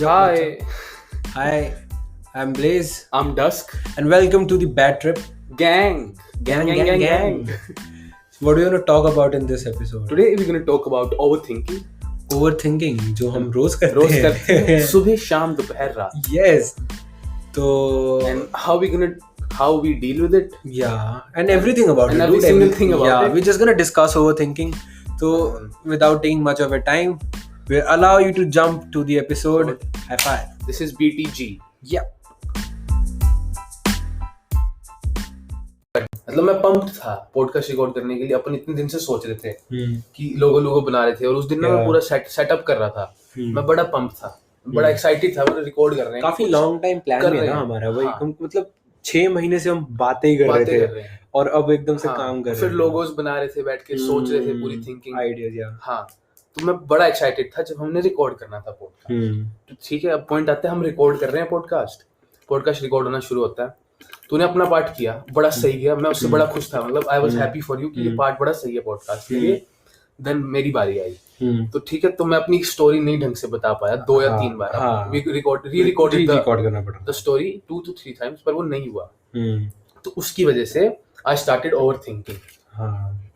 What's Hi, up? Hi, I'm Blaze, I'm Dusk. and welcome to the Bad Trip. Gang. Gang. What do you want to talk about in this episode? Today we're gonna talk about overthinking. Overthinking, जो हम रोज करते रोज करते हैं हैं. सुबह शाम दोपहर रात. Yes. तो And how we deal with it. yeah, and everything about And it. every dude, single thing about yeah, it. we're just gonna discuss overthinking. So without taking much of a time, we'll allow you to jump to the episode. High five. This is BTG. Yeah. मतलब मैं pumped था podcast record करने के लिए. अपन इतने दिन से सोच रहे थे कि लोगो बना रहे थे और उस दिन ना मैं पूरा सेटअप कर रहा था. मैं बड़ा पंप था, बड़ा एक्साइटेड था. मतलब रिकॉर्ड कर रहे हैं. काफी लॉन्ग टाइम प्लान कर है रहे ना हैं. हमारा. वही हाँ. हम मतलब 6 महीने से हम बातें ही कर रहे बातें थे कर रहे हैं. और अब एकदम से हाँ, काम कर रहे फिर हैं. लोगोस बना रहे थे, बैठ के सोच रहे थे पूरी थिंकिंग. आइडियाज. या हाँ, तो मैं बड़ा एक्साइटेड था जब हमने रिकॉर्ड करना था पॉडकास्ट. तो ठीक है, अब पॉइंट आता है हम रिकॉर्ड कर रहे हैं पॉडकास्ट रिकॉर्ड होना शुरू होता है. तूने अपना पार्ट किया, बड़ा सही गया. मैं उससे बड़ा खुश था. मतलब I was happy for you कि ये पार्ट बड़ा सही है पॉडकास्ट के लिए. देन मेरी बारी आई. तो ठीक है, तो मैं अपनी स्टोरी नहीं ढंग से बता पाया 2 या 3 बार. रिकॉर्ड करना पड़ा द स्टोरी 2 to 3 टाइम्स, पर वो नहीं हुआ. तो उसकी वजह से आई स्टार्टेड ओवर थिंकिंग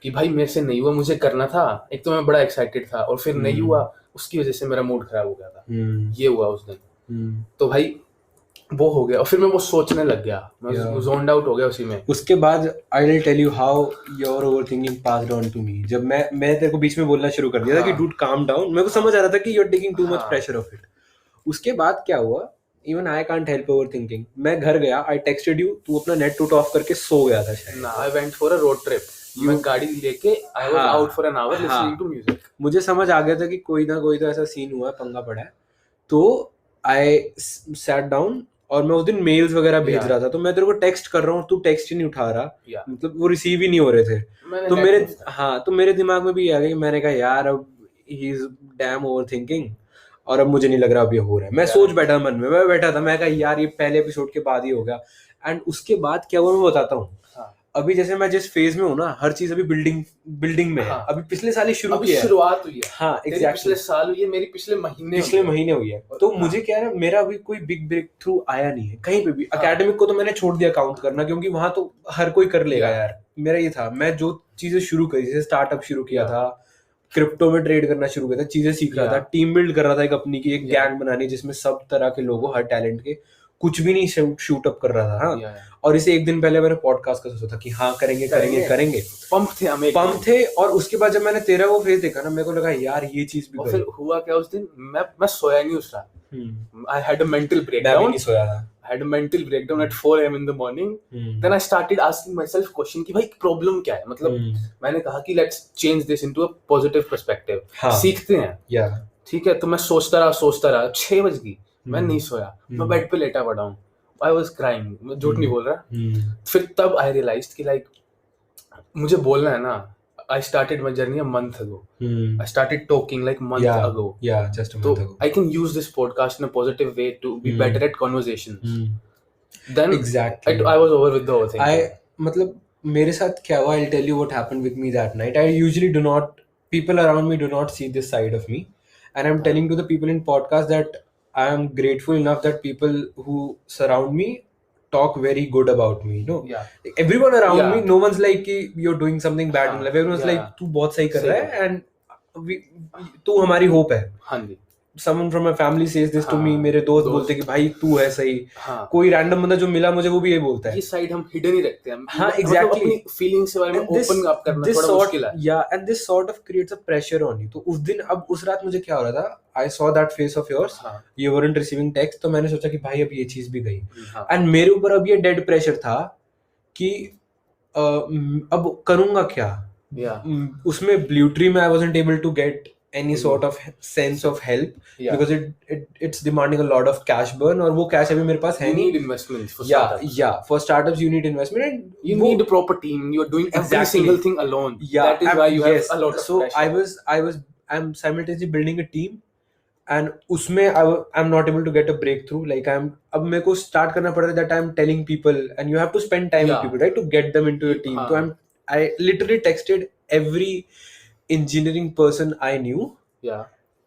कि भाई मेरे से नहीं हुआ, मुझे करना था. एक तो मैं बड़ा एक्साइटेड था और फिर नहीं हुआ, उसकी वजह से मेरा मूड खराब हो गया था. ये हुआ उस दिन. तो भाई वो हो गया और फिर मैं वो सोचने लग गया. मैं zoned आउट हो गया उसी में. उसके बाद I will tell you how your overthinking passed on to me. जब मैं तेरे को बीच में बोलना शुरू कर दिया था कि डूड काम डाउन, मेरे को समझ आ रहा था कि you are taking too much pressure of it. उसके बाद क्या हुआ, even I can't help overthinking. मैं घर गया, आई टेक्स्टेड यू, तू अपना नेट टूट ऑफ करके सो गया था शायद. ना, I went for a road trip. मैं गाड़ी लेके I was out for an hour listening to music. मुझे समझ आ गया था कि कोई ना कोई तो ऐसा सीन हुआ है, पंगा पड़ा है. तो आई सैट डाउन और मैं उस दिन मेल्स वगैरह भेज रहा था. तो मैं तेरे को टेक्स्ट कर रहा हूँ, तू टेक्स्ट ही नहीं उठा रहा. मतलब वो रिसीव ही नहीं हो रहे थे. तो मेरे दिमाग में भी आ गया. मैंने कहा यार अब ही इज डैम ओवरथिंकिंग और अब मुझे नहीं लग रहा अब ये हो रहा है. मैं सोच बैठा मन में, मैं बैठा था, मैं कहा यार ये पहले एपिसोड के बाद ही हो गया. एंड उसके बाद क्या हुआ मैं बताता हूँ. अभी जैसे मैं जिस फेज में हूँ ना, हर चीज अभी बिल्डिंग में है. अभी पिछले साल ही शुरू किया है. शुरुआत हुई है. हाँ, एग्जैक्टली. पिछले साल हुई है, मेरी पिछले महीने हुई है. तो मुझे क्या है, मेरा अभी कोई बिग ब्रेक थ्रू आया नहीं है कहीं पे भी. एकेडमिक को तो मैंने छोड़ दिया काउंट करना, क्योंकि वहां तो हर कोई कर लेगा यार. मेरा ये था, मैं जो चीजें शुरू करी, जैसे स्टार्टअप शुरू किया था, क्रिप्टो में ट्रेड करना शुरू किया था, चीजें सीख रहा था, टीम बिल्ड कर रहा था एक अपनी की, एक गैंग बनानी जिसमें सब तरह के लोग, हर टैलेंट के, कुछ भी नहीं शूट अप कर रहा था. हाँ. और इसे एक दिन पहले मैंने पॉडकास्ट का सोचा था कि हाँ करेंगे. पंप थे. और उसके बाद जब मैंने तेरा वो फेज देखा ना, मेरे को लगा यार ये चीज भी. फिर हुआ क्या उस दिन, मैं सोया नहीं उस रात. I had a mental breakdown. मैं नहीं सोया था. had a mental breakdown at 4 AM in the morning. Then I started asking myself question कि भाई प्रॉब्लम क्या है. मतलब मैंने कहा कि let's change this into a positive perspective. सीखते हैं. ठीक है, तो मैं सोचता रहा 6 बज गई, मैं नहीं सोया. मैं बेड पे लेटा पड़ा हूँ. I was crying. मैं झूठ नहीं बोल रहा. फिर तब I realized कि like मुझे बोलना है ना. I started my journey a month ago. I started talking like month ago. Yeah, just a month ago. I can use this podcast in a positive way to be better at conversations. Then exactly. I was over with the whole thing. मतलब मेरे साथ क्या हुआ, I'll tell you what happened with me that night. I usually people around me do not see this side of me. And I'm telling to the people in podcast that I am grateful enough that people who surround me talk very good about me. No, everyone around me, no one's like कि you're doing something bad in life. Everyone's like तू बहुत सही कर रहा है and तू हमारी hope है. हाँ जी. Someone from my family says this to me. मेरे दोस्त बोलते कि भाई तू है सही. कोई रैंडम बंदा जो मिला मुझे वो भी ये बोलता है. ये साइड हम हिडन ही रखते हैं. हाँ, exactly. अपनी फीलिंग्स के बारे में ओपन अप करना थोड़ा मुश्किल है. Yeah, and this sort of creates a pressure on you. तो उस दिन, अब उस रात मुझे क्या हो रहा था, I saw that face of yours. You weren't receiving text. तो मैंने सोचा कि भाई अब ये चीज भी गई. And मेरे ऊपर अब ये dead pressure था कि अब करूँगा क्या. उसमें Bluetree में I wasn't able to get any sort of sense of help because it's demanding a lot of cash burn, और वो cash अभी मेरे पास है नहीं. You need investment for startups. Yeah, for startups you need investment and you need a proper team. You are doing every single thing alone. That is why you have a lot of pressure. So I'm simultaneously building a team and उसमें I'm not able to get a breakthrough. Like अब मेरे को start करना पड़ रहा है that I'm telling people, and you have to spend time with people, right, to get them into your team. So I literally texted every engineering person I knew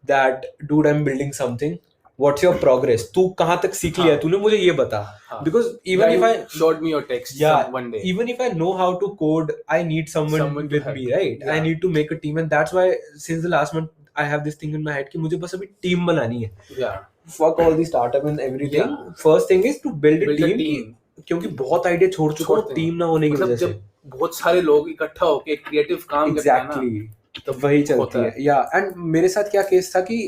that dude, I'm building something. what's your progress, तू कहाँ तक सीख लिया है, तूने मुझे ये बता, because even if I showed me your text one day, even if I know how to code, I need someone with me, right? I need to make a team, and that's why since the last month I have this thing in my head कि मुझे बस अभी team बनानी है. Fuck all the startup and everything. First thing is to build a team. क्योंकि बहुत idea छोड़ चुका हूँ टीम ना होने की वजह से. बहुत सारे लोग इकट्ठा होके क्रिएटिव काम करते हैं ना, तो वही चलती है. या एंड मेरे साथ क्या केस था कि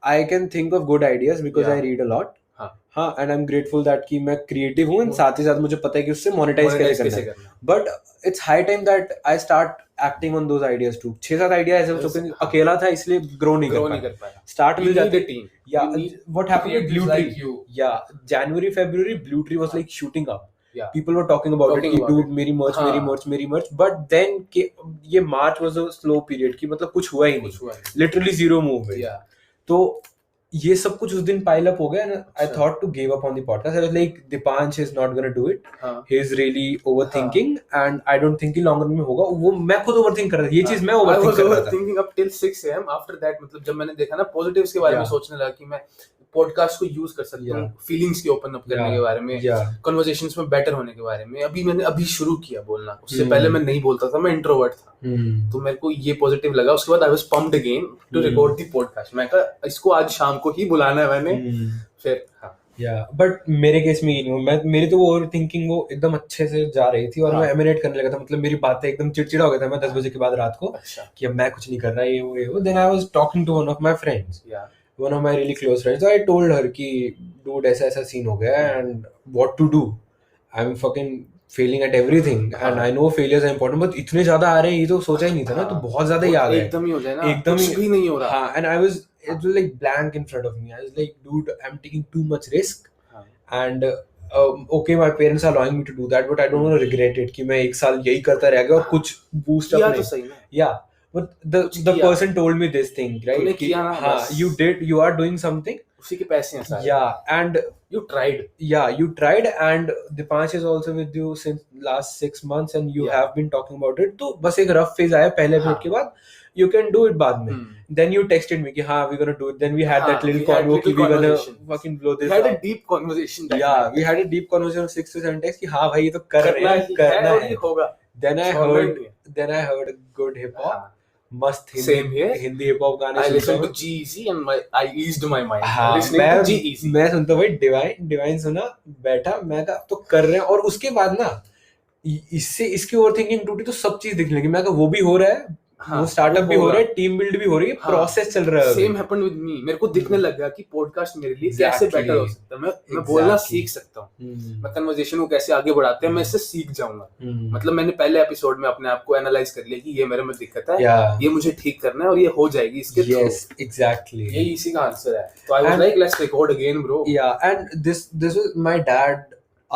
I can think of good ideas because I read a lot. हाँ, and I am grateful that कि मैं क्रिएटिव हूँ, साथ ही साथ मुझे पता है कि उससे मोनेटाइज कैसे करना है. But it's high time that I start acting on those ideas too. 6-7 idea ऐसे हो सकते हैं, अकेला था इसलिए ग्रो नहीं कर पाया. स्टार्ट मिल जाती टीम. या what happened with blue tree, या जनवरी फरवरी blue tree was like shooting up. People were talking about it कि dude मेरी merch, but then ये March was a slow period कि मतलब कुछ हुआ ही नहीं, literally zero movement. तो ये सब कुछ उस दिन pile up हो गया, and I thought to give up on the podcast. I was like, Dipansh is not gonna do it. He is really overthinking, and I don't think कि long run में होगा. वो मैं खुद overthink कर रहा था, ये चीज मैं overthink कर रहा था. I was overthinking up till 6 AM. After that मतलब जब मैंने देखा ना positives के बारे में सोचने लगा कि मैं पॉडकास्ट को यूज कर सकता हूँ फीलिंग्स की ओपन अप करने के बारे में, कन्वर्सेशंस में बेटर होने के बारे में. मैंने शुरू किया बोलना. उससे पहले मैं नहीं बोलता था, मैं इंट्रोवर्ट था. तो मेरे को ये पॉजिटिव लगा. उसके बाद I was pumped again to record the podcast. मैं कहा इसको आज शाम को ही बुलाना है मैंने. फिर बट मेरे केस में मेरी तो वो ओवरथिंकिंग वो एकदम अच्छे से जा रही थी और मैं एमिनेट करने लगा था. मतलब मेरी बातें एकदम चिड़चिड़ा हो गया था मैं 10 बजे के बाद रात को कि अब मैं कुछ नहीं कर रहा, ये वो. Then I was talking to one of my friends, one of my really close friends. So I told her कि dude ऐसा सीन हो गया and what to do. I'm fucking failing at everything and I know failures are important, but इतने ज्यादा आ रहे हैं ये तो सोचा ही नहीं था ना. तो बहुत ज्यादा ही आ गए, एकदम ही हो जाए ना, एकदम कुछ भी नहीं हो रहा. हाँ, and it was like blank in front of me. I was like, dude, I'm taking too much risk and okay, my parents are allowing me to do that, but I don't want to regret it कि मैं एक साल यही करता रह गया और कुछ boost up नहीं. Yeah. But the person told me this thing, right? कि हाँ, you are doing something. उसी के पैसे हैं सारे. Yeah, and you tried. Yeah, you tried, and Dipansh is also with you since last 6 months, and you have been talking about it. तो बस एक rough phase आया पहले episode के बाद. You can do it बाद में. Then you texted me कि हाँ, we're gonna do it. Then we had that little convo कि we're gonna fucking blow this. We had a deep conversation. Yeah, we had a deep conversation of 6 to 7 texts कि हाँ भाई ये तो करना है. Then I heard a good hip hop. मस्त Hindi hip hop गाने. I listened to G-Eazy and I eased my mind. listening to G-Eazy. मैं सुनता भाई डिवाइन सुना, बैठा, मैं कहा तो कर रहे हैं. और उसके बाद ना इसकी ओवरथिंकिंग टूटी तो सब चीज दिखने लगी. मैं कहा वो भी हो रहा है, वो स्टार्टअप भी हो रहा है, टीम बिल्ड भी हो रही है, प्रोसेस चल रहा है. Same happened with me. मेरे को दिखने लग गया कि पॉडकास्ट मेरे लिए कैसे बेटर हो सकता है. मैं बोलना सीख सकता हूँ, मैं कन्वर्सेशन को कैसे आगे बढ़ाते हैं मैं इससे सीख जाऊंगा. मतलब मैंने पहले एपिसोड में अपने आप को एनालाइज कर लिया कि ये मेरे में दिक्कत है, ये मुझे ठीक करना है और ये हो जाएगी इसके थ्रू. एग्जैक्टली, ये इसी का आंसर है. तो I was like let's record again bro. And this was my dad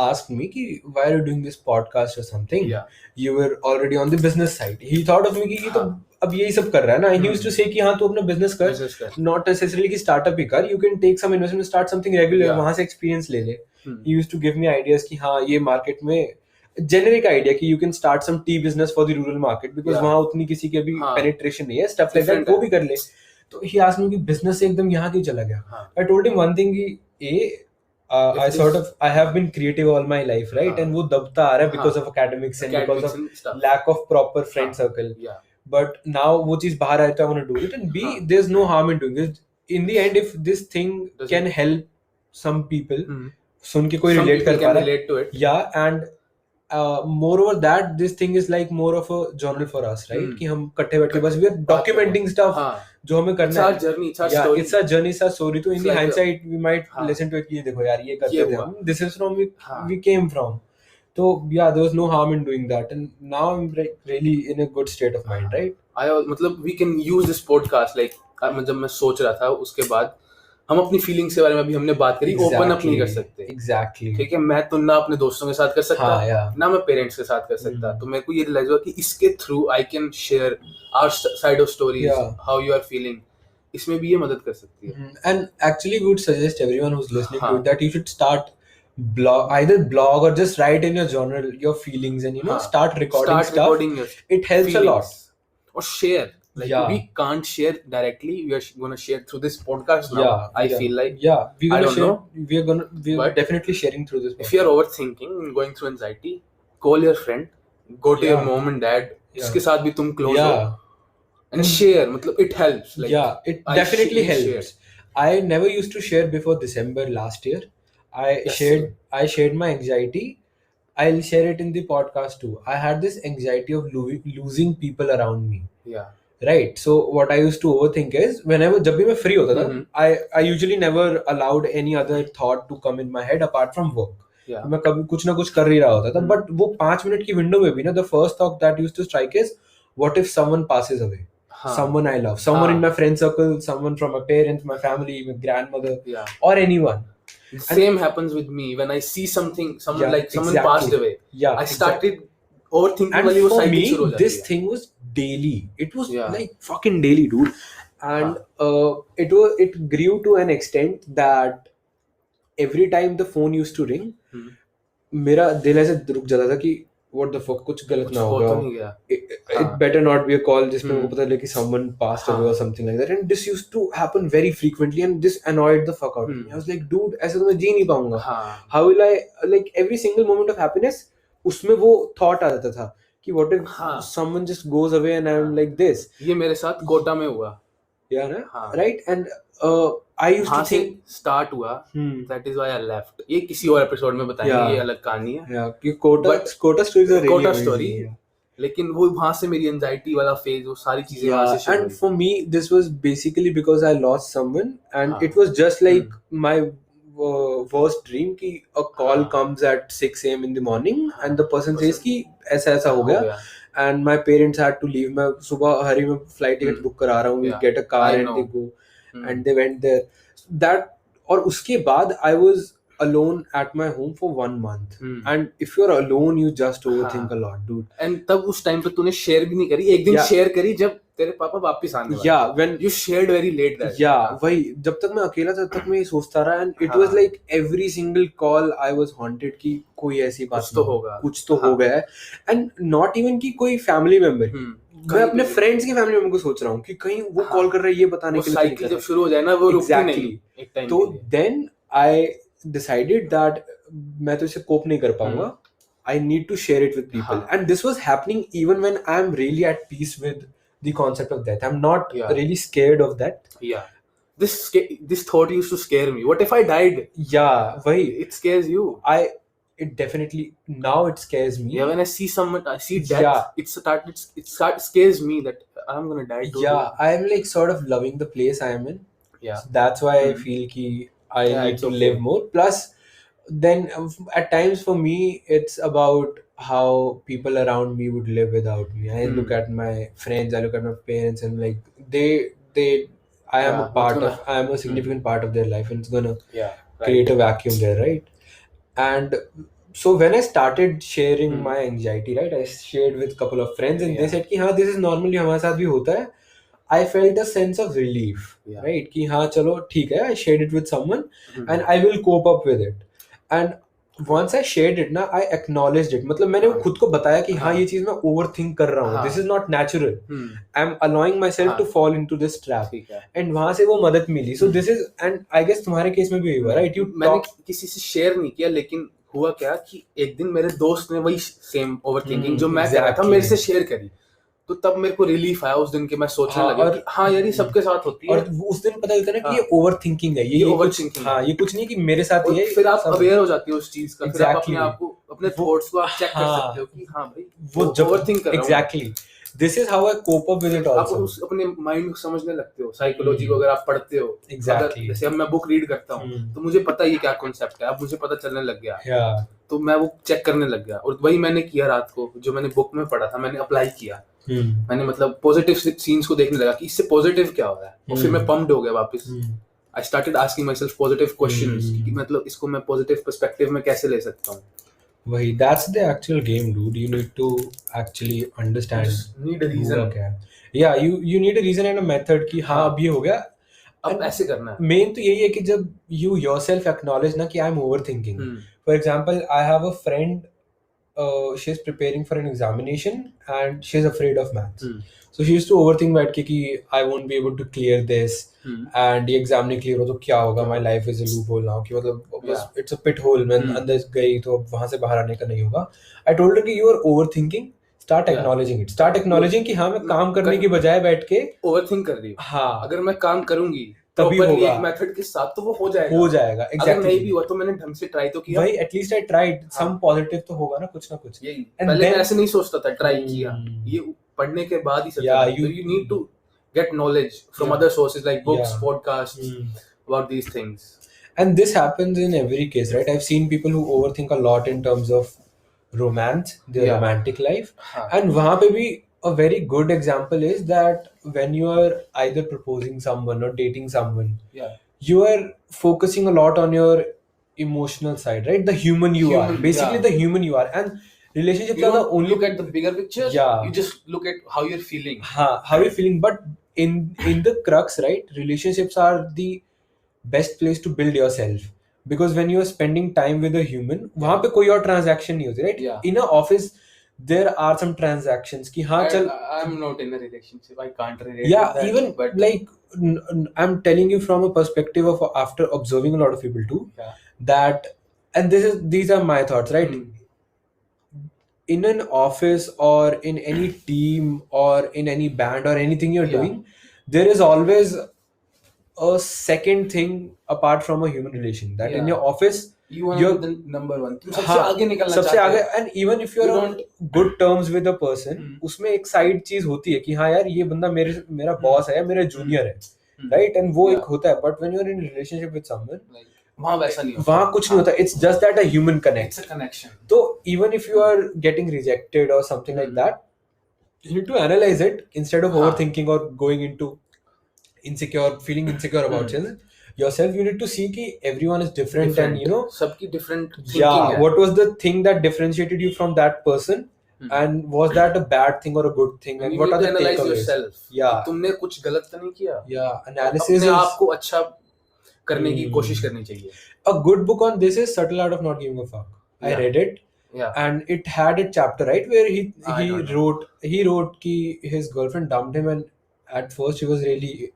asked me कि why are you doing this podcast or something. You were already on the business side. He thought of me कि ये तो अब यही सब कर रहा है ना. He used to say कि हाँ तू अपना business कर, not necessarily कि startup ही कर. You can take some investment, start something regular, वहाँ से experience ले ले. He used to give me ideas कि हाँ ये market में generic idea कि you can start some tea business for the rural market because वहाँ उतनी किसी के भी penetration नहीं है, stuff like that, वो भी कर ले. तो he asked me कि business से एकदम यहाँ क्यों चला गया. I told him one thing कि I have been creative all my life, right? And वो दबता आ रहा है because of academics and because of lack of proper friend circle. But now वो चीज बाहर आए तो I want to do it. And B, there's no harm in doing it. In the end, if this thing can help some people, सुन के कोई relate कर पा रहा है. Yeah, and moreover that this thing is like more of a journal for us, right? कि हम कट्ठे बैठ के बस we are documenting stuff जो हमें करना है. It's a journey, it's a story. तो in the hindsight we might listen to it कि देखो यार ये करते थे हम. This is from we came from. तो yeah, there was no harm in doing that, and now I'm really in a good state of mind, right? मतलब we can use this podcast like जब मैं सोच रहा था उसके बाद हम अपनी फीलिंग्स के बारे में अभी हमने बात करी. ओपन अप नहीं कर सकते. एग्जैक्टली. ठीक है, मैं तो ना अपने दोस्तों के साथ कर सकता, ना मैं पेरेंट्स के साथ कर सकता. तो मेरे को ये रियलाइज हुआ कि इसके through I can share our side of stories, how you are feeling. इसमें भी ये मदद कर सकती है. And actually we would suggest everyone who is listening to it that you should start either blog or just write in your journal your feelings and start recording stuff. It helps a lot. Or share. Like we can't share directly. We are gonna share through this podcast now. I feel like we're I gonna don't share. know. We're But definitely sharing through this podcast. If you are overthinking and going through anxiety, call your friend, go to your mom and dad, जिसके साथ भी तुम close हो, and share. मतलब it helps. Like it definitely helps. I never used to share before December last year. I shared my anxiety. I'll share it in the podcast too. I had this anxiety of losing people around me. Yeah. Right. So what I used to overthink is जब भी मैं free होता था, I usually never allowed any other thought to come in my head apart from work. Yeah. मैं कभी कुछ ना कुछ कर ही रहा होता था. But वो 5 मिनट की window में भी ना, the first thought that used to strike is, what if someone passes away? Someone I love, someone in my friend circle, someone from my parents, my family, my grandmother, or anyone. Same happens with me when I see someone passed away. I started overthinking. And for me, this thing was daily. It was like fucking daily, dude. And it grew to an extent that every time the phone used to ring, मेरा दिल ऐसे रुक जाता था कि what the fuck, कुछ गलत ना होगा. It better not be a call जिसमें मुझे पता लगे कि someone passed away or something like that. And this used to happen very frequently, and this annoyed the fuck out of me. I was like, dude, ऐसे तो मैं जी नहीं पाऊंगा. How will I, like, every single moment of happiness, उसमें वो thought आ जाता था कि what if someone just goes away and I'm like this. ये मेरे साथ कोटा में हुआ. Yeah, ना? Right? And I used to think start हुआ. That is why I left. ये किसी और एपिसोड में बताएंगे, ये अलग कहानी है. Yeah, कि Kota stories are really story. लेकिन वो वहाँ से मेरी एंजाइटी वाला फेज, वो सारी चीजें वहाँ से शुरू हुई. And for me, this was basically because I lost someone, and it was just like my worst dream कि a call comes at 6 a.m. in the morning and the person says कि ऐसा ऐसा हो गया. And my parents had to leave. मैं सुबह हरी में flight ticket book करा रहा हूँ, get a car and they go, and they went there. That, और उसके बाद I was alone at my home for 1 month. And if you're alone, you just overthink a lot, dude. And तब उस time पे तूने share भी नहीं करी. एक दिन शेयर करी जब तेरे पापा वापस आने वाले. Yeah, when you shared very late that. Yeah, वही, जब तक मैं अकेला था तब तक मैं ये सोचता रहा. And it was like every single call I was haunted कि कोई ऐसी बात कुछ तो होगा, कुछ तो हो गया है. And not even कि कोई family member. मैं अपने फ्रेंड्स के फैमिली मेंबर को सोच रहा हूँ कि कहीं वो कॉल कर रहा है ये बताने के लिए. साइकिल जब शुरू हो जाए ना, वो रुकती नहीं एक टाइम. तो देन आई डिसाइडेड दैट मैं तो इसे कोप नहीं कर पाऊंगा. I need to share it with people. And this was happening even when I'm really at peace with the concept of death. I'm not really scared of that. Yeah. This thought used to scare me. What if I died? Yeah, why? It scares you. It definitely, now it scares me. Yeah, when I see someone, I see death, it scares me that I'm gonna die too. Yeah, I'm like sort of loving the place I am in. Yeah. So that's why I feel ki I need to live more. Plus, then at times for me, it's about how people around me would live without me. I look at my friends, I look at my parents, and like I am I am a significant part of their life, and it's gonna create a vacuum there, right? And so when I started sharing my anxiety, right, I shared with a couple of friends, and they said कि हाँ, this is normally हमारे साथ भी होता है. I felt a sense of relief, right? कि हाँ चलो ठीक है, I shared it with someone, and I will cope up with it. And once I shared it ना, I acknowledged it. मतलब मैंने खुद को बताया कि हाँ ये चीज मैं overthink कर रहा हूँ. This is not natural. I'm allowing myself to fall into this trap. And वहाँ से वो मदद मिली. So this is, and I guess तुम्हारे केस में भी हुआ, right? मैंने किसी से शेयर नहीं किया, लेकिन हुआ क्या कि एक दिन मेरे दोस्त ने वही सेम ओवरथिंकिंग जो मैं कर रहा था मेरे से शेयर करी. तो तब मेरे को रिलीफ आया उस दिन के. मैं सोचने लगा कि हाँ यार ये सबके साथ होती है. और उस दिन पता चलता है ना कि ये ओवरथिंकिंग है. ये ओवरथिंकिंग. हाँ, ये कुछ नहीं कि मेरे साथ ही है. फिर आप अवेयर हो जाते हो उस चीज का. फिर आप अपने आप को, अपने थॉट्स को आप चेक कर सकते हो कि हाँ भाई वो ओवरथिंक कर रहा हूं. Exactly. This is how I cope up with it also. आप अपने माइंड को समझने लगते हो. साइकोलॉजी को अगर आप पढ़ते हो, exactly. जैसे अब मैं बुक रीड करता हूँ तो मुझे पता है ये क्या कॉन्सेप्ट है. अब मुझे पता चलने लग गया. तो मैं वो चेक करने लग गया. और वही मैंने किया रात को, जो मैंने बुक में पढ़ा था मैंने अप्लाई किया. मैंने मतलब पॉजिटिव सीन्स को देखने लगा कि इससे पॉजिटिव क्या हो रहा है. और फिर मैं पम्प्ड हो गया वापस. I started asking myself positive questions कि मतलब इसको मैं पॉजिटिव पर्सपेक्टिव में कैसे ले सकता हूँ. वही, that's the actual game, dude. You need to actually understand. Just need a reason. Yeah, you need a reason and a method कि हाँ अब ये हो गया, अब ऐसे करना है. Main तो यही है कि जब you yourself acknowledge ना कि I'm overthinking. For example, I have a friend she's preparing for an examination and she's afraid of maths. So she used to overthink बैठ के कि I won't be able to clear this and ये exam नहीं clear हो तो क्या होगा, my life is a loophole now, कि मतलब बस it's a pit hole, मैं अंदर गई तो वहां से बाहर आने का नहीं होगा. I told her कि you are overthinking, start acknowledging it, start acknowledging कि हाँ मैं काम करने की बजाय बैठ के ओवरथिंक कर रही हूँ. हाँ अगर मैं काम करूंगी तभी properly होगा, एक मेथड के साथ तो वो हो जाएगा. exactly. अगर नहीं भी हुआ तो मैंने ढंग से ट्राई तो किया. भाई at least I tried, some positive तो होगा ना कुछ ना कुछ. पहले मैं ऐसे नहीं सोचता था, ट्राई किया, ये पढ़ने के बाद ही समझा. You need to get knowledge from other sources like books, podcasts about these things. And this happens in every case, right? I've seen people who overthink a lot in terms of romance, their romantic life. And वहाँ पे भी a very good example is that when you are either proposing someone or dating someone, you are focusing a lot on your emotional side, right? The human you are, basically the human you are. And relationships are the only, look at the bigger picture. You just look at how you're feeling. How you're feeling. But in the crux, right, relationships are the best place to build yourself, because when you are spending time with a human, वहाँ पे कोई और transaction नहीं होती, right? In a office there are some transactions कि हाँ चल, I'm not in a relationship, I can't relate with that, even but like I'm telling you from a perspective of after observing a lot of people too, that, and these are my thoughts, right? In an office or in any team or in any band or anything you're doing, there is always a second thing apart from a human relation, that in your office you want to be the number one, सबसे आगे निकलना सबसे आगे. And even if you're on good terms with a person, उसमें एक side चीज होती है कि हाँ यार ये बंदा मेरा boss है, मेरा junior है, right? And वो एक होता है. But when you're in a relationship with someone, वहाँ वैसा नहीं होता, वहाँ कुछ नहीं होता. It's just that a human connect. It's a connection. So even if you are getting rejected or something like that, you need to analyze it instead of overthinking or going into feeling insecure about yourself. You need to see कि everyone is different and you know सबकी different thinking है. What was the thing that differentiated you from that person, and was that a bad thing or a good thing, and what are the takeaways? तुमने कुछ गलत तो नहीं किया. Analysis अपने आप को अच्छा करने की कोशिश करनी चाहिए. A good book on this is Subtle Art of Not Giving a Fuck. I read it. And it had a chapter, right, where he wrote कि his girlfriend dumped him, and at first he was really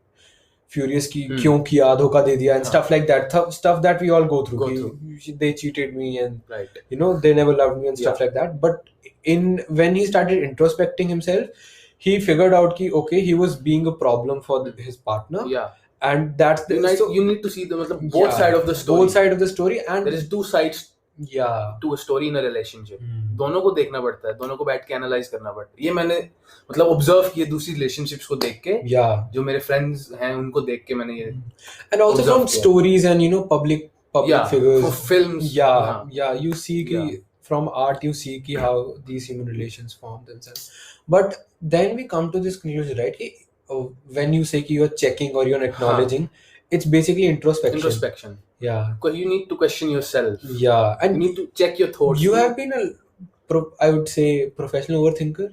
furious कि क्यों किया, धोखा दे दिया, and stuff like that, stuff that we all go through. They cheated me and you know they never loved me and stuff like that. But when he started introspecting himself, he figured out कि okay, he was being a problem for his partner. And that's you need to see the both side of the story. Both side of the story, and there is two sides to a story in a relationship. दोनों को देखना पड़ता है, दोनों को बैठ के analyse करना पड़ता है. ये मैंने ऑब्जर्व किए दूसरी रिलेशनशिप्स को देख के, जो मेरे फ्रेंड्स हैं उनको देख के मैंने ये. And also from stories and you know public figures, for films. You see कि from art you see कि how these human relations form themselves. But then we come to this conclusion, right, कि when you say you're checking or you're acknowledging, it's basically introspection. Because you need to question yourself. And you need to check your thoughts. You have been I would say professional overthinker.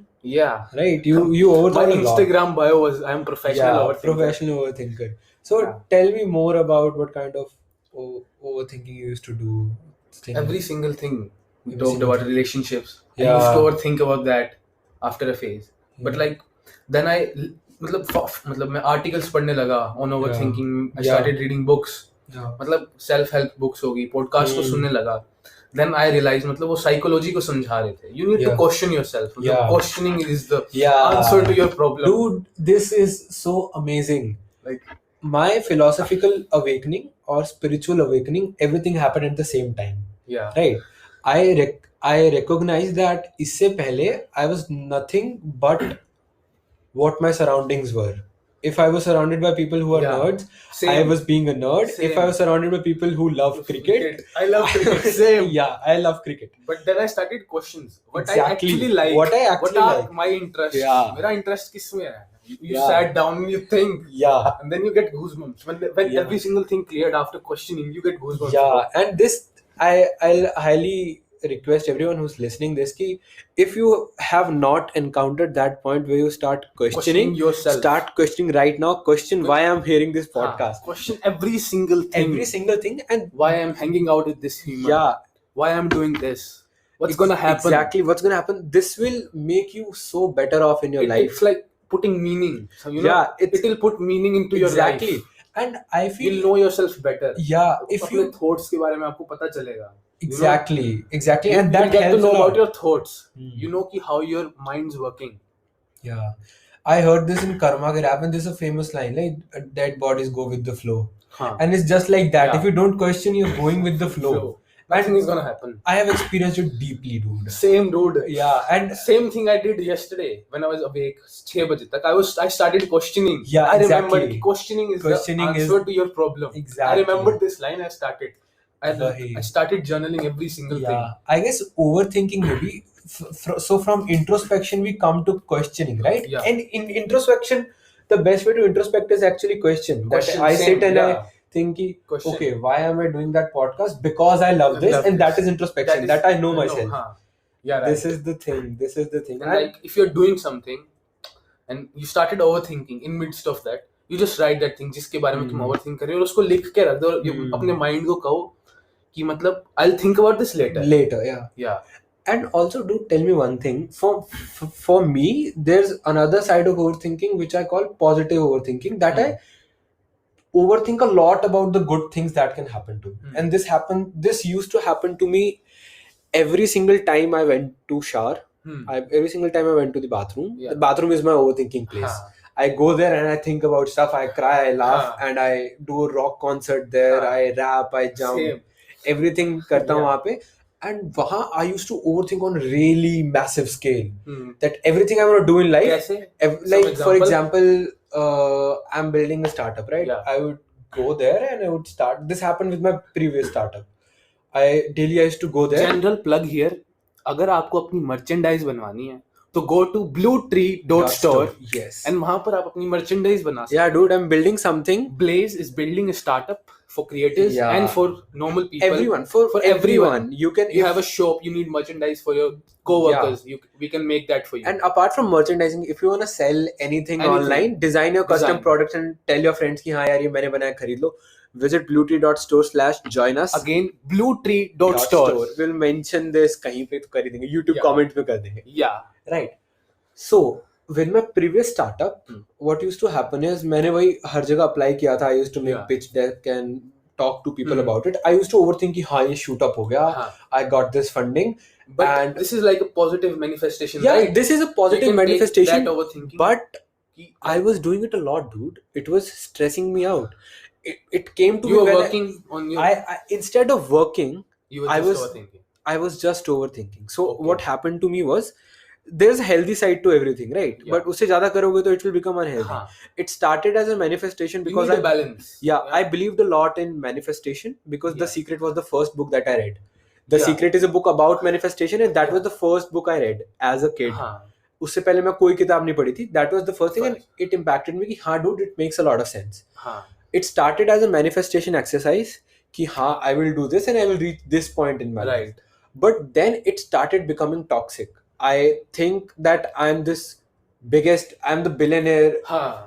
Right, you overthink my a lot. Instagram bio was I'm professional overthinker. So tell me more about what kind of overthinking you used to do. Every single thing. We talked about relationships. I used to overthink about that after a phase. But like then I मैं articles पढ़ने लगा on overthinking. I started reading books. Self help books होगी, podcast को सुनने लगा. Then I realized वो psychology को समझा रहे थे. You need to question yourself. Questioning is the answer to your problem. Dude, this is so amazing. Like my philosophical awakening or spiritual awakening, everything happened at the same time. Right. I recognize that इससे पहले I was nothing but what my surroundings were. If I was surrounded by people who are nerds, I was being a nerd. If I was surrounded by people who love cricket, I love cricket. Same. I love cricket. But then I started questions. What I actually like. What are my interests? मेरा interest किस में है? You sat down and you think. And then you get goosebumps. When every single thing cleared after questioning, you get goosebumps. And this, I'll highly request everyone who's listening this ki if you have not encountered that point where you start questioning yourself, start questioning right now. Question why I'm hearing this podcast. Question every single thing and why I'm hanging out with this human. Why I'm doing this. what's gonna happen. Exactly, what's gonna happen. This will make you so better off in your life. It's like putting meaning. So, you know, it will put meaning into your life. Exactly. And I feel you'll know yourself better. Yeah, if अपने thoughts के बारे में आपको पता चलेगा. Exactly. And that helps get to know about your thoughts. You know how your mind's working. Yeah. I heard this in Karma Ke Rap, and this is a famous line, like dead bodies go with the flow. And it's just like that. If you don't question, you're going with the flow. Nothing is gonna happen. I have experienced it deeply, dude. Same, dude. Yeah, and same thing I did yesterday when I was awake. 6 baje tak. I started questioning. Yeah, I exactly. remembered questioning is the answer to your problem. Exactly. I remembered this line. I started journaling every single thing. I guess overthinking maybe. So from introspection we come to questioning, right? Yeah. And in introspection, the best way to introspect is actually question. I sit and I think, okay, why am I doing that podcast? Because I love this, and that is introspection. That I know myself. Yeah, right. This is the thing. And like if you're doing something and you started overthinking in midst of that, you just write that thing जिसके बारे में तुम overthink कर रहे हो और उसको लिख के रख दो और अपने mind को कहो कि मतलब I'll think about this later. Yeah. And also, do tell me one thing. For me, there's another side of overthinking which I call positive overthinking. That I overthink a lot about the good things that can happen to me. And this used to happen to me every single time I went to shower. Every single time I went to the bathroom. The bathroom is my overthinking place. I go there and I think about stuff. I cry, I laugh, and I do a rock concert there. I rap, I jump, everything करता हूँ वहाँ पे. And वहाँ I used to overthink on really massive scale. That everything I want to do in life, like for example, I'm building a startup, right? I would go there and I would start. This happened with my previous startup. I used to go there. General plug here. अगर आपको अपनी merchandise बनवानी है तो go to bluetree.store. Yes. And वहाँ पर आप अपनी merchandise बना सकते. Yeah, dude, I'm building something. Blaze is building a startup for creators and for normal people. Everyone, for everyone. You have a shop, you need merchandise for your co-workers. We can make that for you. And apart from merchandising, if you want to sell anything online, design your custom products and tell your friends कि हाँ यार ये मैंने बनाया खरीद लो. Visit bluetree.store/join us. Again, bluetree.store. We'll mention this कहीं पे तो कर ही देंगे. YouTube comment पे कर देंगे. Yeah. Right. So with my previous startup, what used to happen is मैंने वही हर जगह apply किया था. I used to make pitch deck and talk to people about it. I used to overthink कि हाँ ये shoot up हो गया. I got this funding. But this is like a positive manifestation, right? Yeah, this is a positive manifestation. That overthinking. But I was doing it a lot, dude. It was stressing me out. It came to you me were when working on your... I instead of working, you were just overthinking. I was just overthinking. So what happened to me was, there's a healthy side to everything, right? But उससे ज़्यादा करोगे तो it will become unhealthy. It started as a manifestation because you need a balance. I believed a lot in manifestation because The Secret was the first book that I read. The Secret is a book about manifestation, and that was the first book I read as a kid. उससे पहले मैं कोई किताब नहीं पढ़ी थी. That was the first thing, and it impacted me कि हाँ dude, it makes a lot of sense. It started as a manifestation exercise कि हाँ I will do this and I will reach this point in my life. But then it started becoming toxic. I think that I'm the billionaire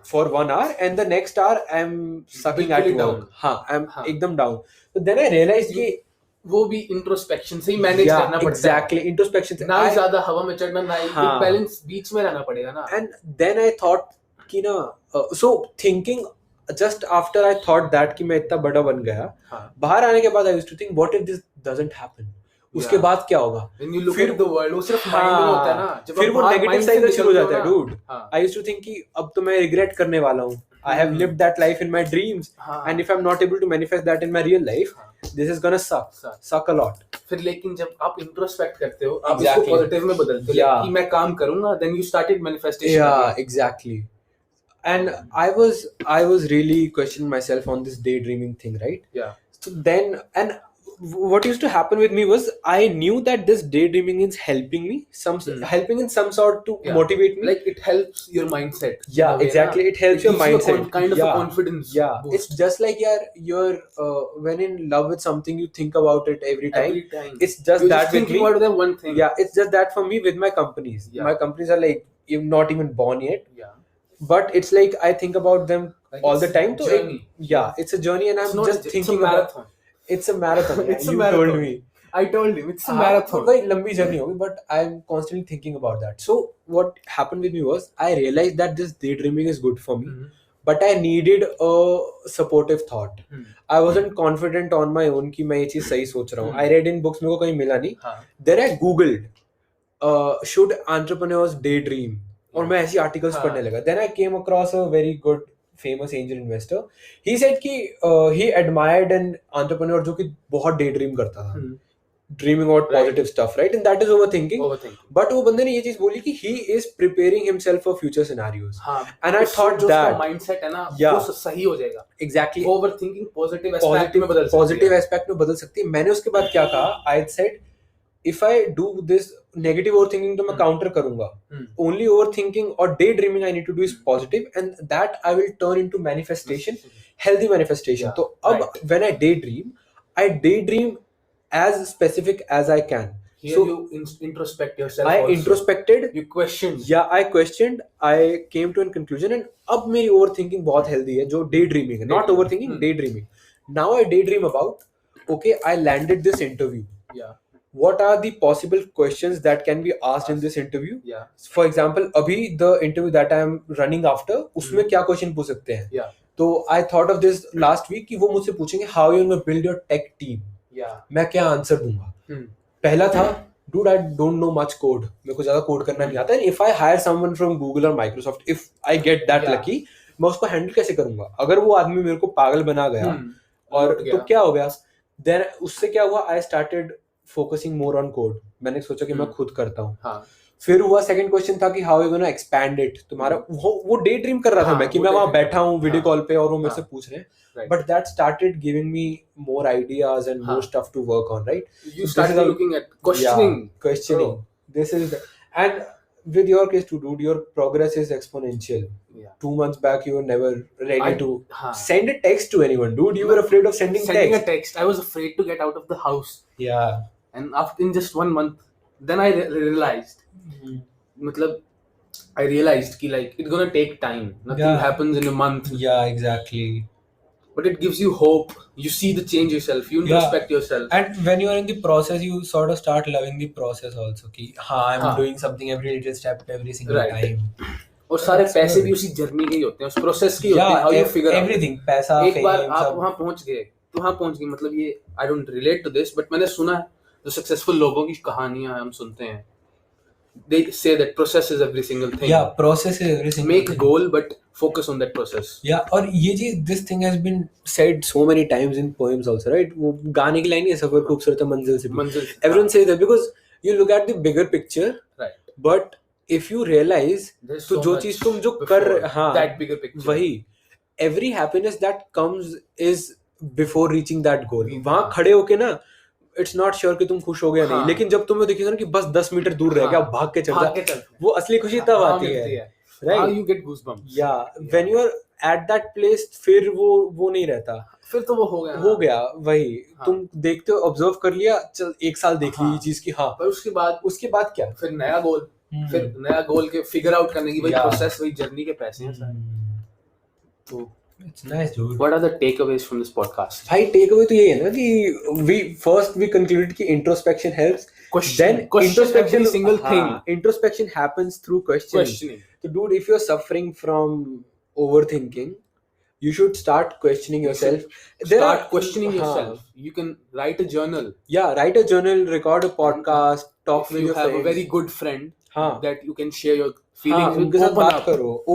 for 1 hour, and the next hour I'm sucking at work. I'm एकदम down. So then I realized कि वो भी introspection से ही manage करना पड़ता है. Exactly, introspection से ना ही ज्यादा हवा में चढ़ना, ना ही बैलेंस बीच में रहना पड़ेगा ना. And then I thought कि ना so thinking just after I thought that कि मैं इतना बड़ा बन गया, बाहर आने के बाद I used to think what if this doesn't happen. उसके बाद क्या होगा? When you look at the world, वो सिर्फ माइंड में होता है ना. फिर वो नेगेटिव साइकिल शुरू हो जाता है, dude. I used to think कि अब तो मैं रिग्रेट करने वाला हूँ. I have lived that life in my dreams, and if I'm not able to manifest that in my real life, this is gonna suck a lot. फिर लेकिन जब आप इंट्रोस्पेक्ट करते हो, आप इसको पॉजिटिव में बदलते हो कि मैं काम करूँगा, then you started manifestation. Yeah, exactly. And I was really questioning myself on this daydreaming thing, right? Yeah. So then, and what used to happen with me was I knew that this daydreaming is helping me, helping in some sort to motivate me. Like it helps your mindset. Yeah, exactly. It helps your mindset. Kind of a confidence. Yeah. Boost. It's just like you're when in love with something, you think about it every time. It's just you're that just with thinking me. about that one thing. Yeah, it's just that for me with my companies. Yeah. My companies are like not even born yet. Yeah. But it's like I think about them like all the time. Journey. It's a journey, and I'm just thinking about. It's a marathon. It's a you marathon. Told me. I told him it's a marathon. भाई लंबी journey होगी, but I'm constantly thinking about that. So what happened with me was I realized that this daydreaming is good for me, but I needed a supportive thought. I wasn't confident on my own कि मैं ये चीज सही सोच रहा हूँ. I read in books, मेरे को कहीं मिला नहीं. Then I googled should entrepreneurs daydream, और मैं ऐसी आर्टिकल्स पढ़ने लगा. Then I came across a very good famous angel investor. He said कि he admired an entrepreneur जो कि बहुत daydream करता था, dreaming about positive stuff, right? And that is overthinking. But वो बंदे ने ये चीज बोली कि he is preparing himself for future scenarios. And I thought जो that mindset है ना वो सही हो जाएगा. Exactly. Overthinking positive aspect में बदल सकती है. Positive aspect में बदल सकती है. मैंने उसके बाद क्या कहा? I said if I do this negative overthinking तो मैं counter करूंगा. Only overthinking or daydreaming I need to do is positive, and that I will turn into manifestation, healthy manifestation. तो अब when I daydream as specific as I can. Here so you introspect yourself. I also introspected. You questioned. Yeah, I questioned. I came to a conclusion, and अब मेरी overthinking बहुत healthy है, जो daydreaming है. Not overthinking, daydreaming. Now I daydream about, okay, I landed this interview. Yeah. What are the possible questions that can be asked in this interview? Yeah. For example, अभी the interview that I am running after, उसमें क्या question पूछ सकते हैं? Yeah. तो I thought of this last week कि वो मुझसे पूछेंगे how you gonna build your tech team. Yeah. मैं क्या आंसर दूंगा? पहला था, dude, I don't know much code. मेरे को ज़्यादा कोड करना नहीं आता. And if I hire someone from Google or Microsoft, if I get that lucky, मैं उसको हैंडल कैसे करूंगा? अगर वो आदमी मेरे को पागल बना गया और तो क्या हो गया? Then उससे क्या हुआ? I started focusing more on code. मैंने सोचा कि मैं खुद करता हूँ. फिर हुआ सेकंड क्वेश्चन था कि how you gonna expand it. तुम्हारा वो डे ड्रीम कर रहा था मैं कि मैं वहां बैठा हूँ वीडियो कॉल पे और वो मेरे से पूछ रहे हैं. But that started giving me more ideas and more stuff to work on, right? You started looking at questioning. This is and with your case too, dude, your progress is exponential. 2 months back you were never ready to send a text to anyone, dude. You were afraid of sending a text. I was afraid to get out of the house. Yeah. And after in just 1 month, then I realized. मतलब I realized कि like it's gonna take time. Nothing happens in a month. Yeah, exactly. But it gives you hope. You see the change yourself. You introspect yourself. And when you are in the process, you sort of start loving the process also. कि हाँ, I'm doing something every little step, every single time. और सारे पैसे भी उसी journey के ही होते हैं, उस प्रोसेस के होते हैं. How you figure everything, पैसा, एक बार आप वहाँ पहुँच गए, तो वहाँ पहुँच गए. मतलब ये I don't relate to this, but मैंने सुना है जो सक्सेसफुल लोगों की कहानियां हम सुनते हैं. They say that process is every single thing. Yeah, process is every single Make thing. a goal, but focus on that process. Yeah, और ये चीज this thing has been said so many times in poems also, right? वो गाने की line है, सफर खूबसूरत है मंजिल से भी. Everyone says that because you look at the bigger picture, right? But if you realize, तो जो चीज तुम जो कर that bigger picture, वही every happiness that comes is before reaching that goal. वहाँ खड़े होके ना इट्स नॉट श्योर कि तुम खुश हो गया नहीं, लेकिन जब तुम्हें दिखेगा ना कि बस 10 मीटर दूर रह गया, भाग के चल जा, वो असली खुशी तब आती है, राइट? You get goosebumps. या when you are at that place, फिर वो नहीं रहता, फिर तो वो हो गया वही. तुम देखते हो, ऑब्जर्व कर लिया, चल 1 साल देख ली ये चीज की, हाँ, पर उसके बाद क्या? फिर नया गोल के फिगर आउट करने की, वही प्रोसेस, वही जर्नी के पैसे हैं सर. तो It's nice, dude. What are the takeaways from this podcast? भाई takeaway तो यही है ना कि we concluded कि introspection helps. Question every single thing. Introspection happens through questioning. So dude, if you're suffering from overthinking, you should start questioning yourself. Questioning yourself. You can write a journal. Yeah, write a journal, record a podcast, talk with your friends. If you have a very good friend that you can share your feelings with,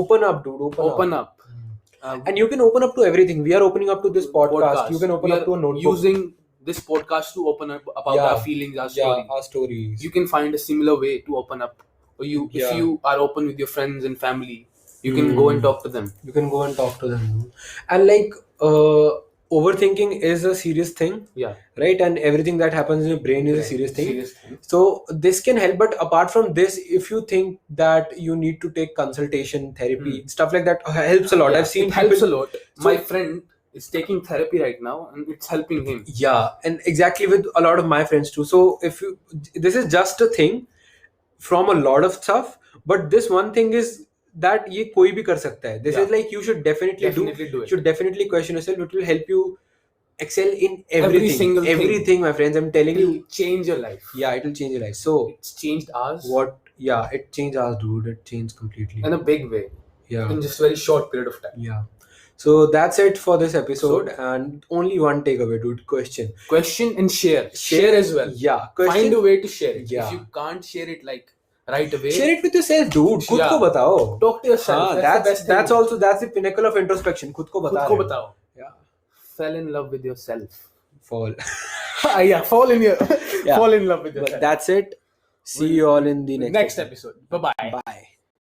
open up, dude. Open up. And you can open up to everything. We are opening up to this podcast. You can open up to a notebook. Using this podcast to open up about our feelings, our stories. You can find a similar way to open up. Or if you are open with your friends and family, you can go and talk to them. And like overthinking is a serious thing. Yeah. Right? And everything that happens in your brain is a serious thing. So this can help. But apart from this, if you think that you need to take consultation, therapy, stuff like that helps a lot. I've seen it helps a lot. My friend is taking therapy right now and it's helping him. Yeah. And exactly with a lot of my friends too. So this is just a thing from a lot of stuff. But this one thing is that ये कोई भी कर सकता है. This is like you should definitely do. You should definitely question yourself. It will help you excel in Every single thing. everything, my friends. I'm telling It'll you, change your life. yeah, it will change your life. So It's changed ours. It changed ours, dude. It changed completely In a big way. Yeah, In just very short period of time. yeah. So that's it for this episode, and only one takeaway, dude. Question and share as well. Yeah, question. Find a way to share it. Yeah. If you can't share it like right away, share it with yourself, dude. खुद को बताओ. Talk to yourself. हाँ, that's the best thing. that's the pinnacle of introspection. खुद को बताओ. Yeah. Fell in love with yourself. Fall. Yeah, fall in love with yourself. But that's it. See you all in the next episode. Bye-bye. Bye.